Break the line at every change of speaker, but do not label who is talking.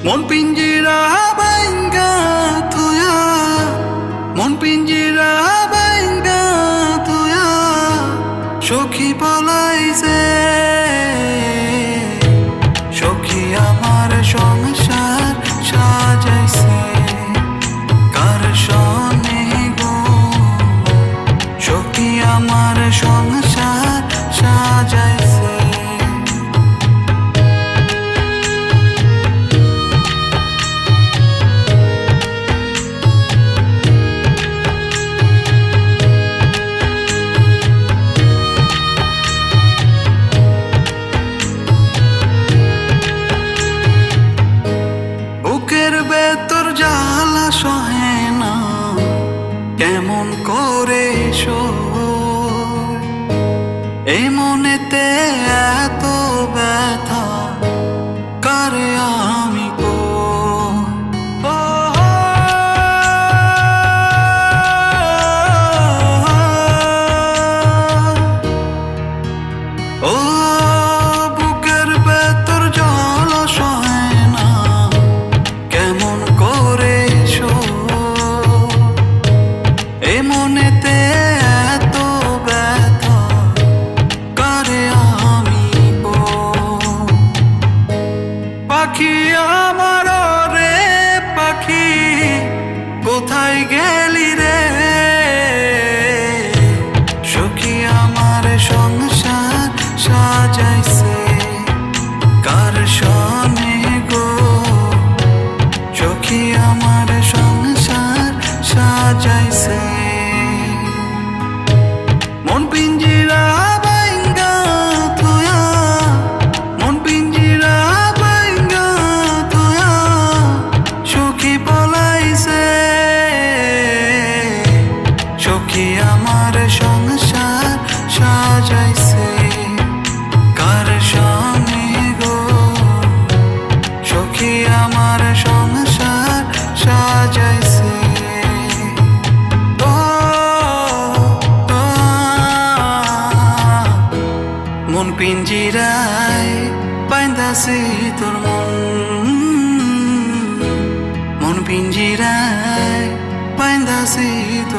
মন পিঞ্জিরা বাইঙ্গা তুয়া, মন পিঞ্জিরা বাইঙ্গা তুয়া, সখী পলাইছে। সখী আমার সংসার সাজাইছে কার সনে গো, সখী আমার সংসার সাজাইছে। বুকের ভেতর জ্বালা সহে না, কেমন করে সই এই মনেতে এত ব্যথা, কারে আমি ও বুকের ভেতর জ্বালা সহে না, কেমন করে এ মনেতে এত ব্যথা, কারে আমি পাখি আমার রে পাখি, কোথায় গেলি রে? সখী আমার সংসার সাজাইছে কার সনে গো, সখী আমার সংসার সাজাইছে। মন পিঞ্জিরা বাইঙ্গা তুয়া, মন পিঞ্জিরা বাইঙ্গা তুয়া, সখী পলাইছে। সখী আমার সংসার সাজাইছে কার সনে গো, সখী আমার সংসার সাজাইছে। মন পিঞ্জিরায় বাইন্দাছে তোর মন, মন পিঞ্জিরায় বাইন্দাছে তোর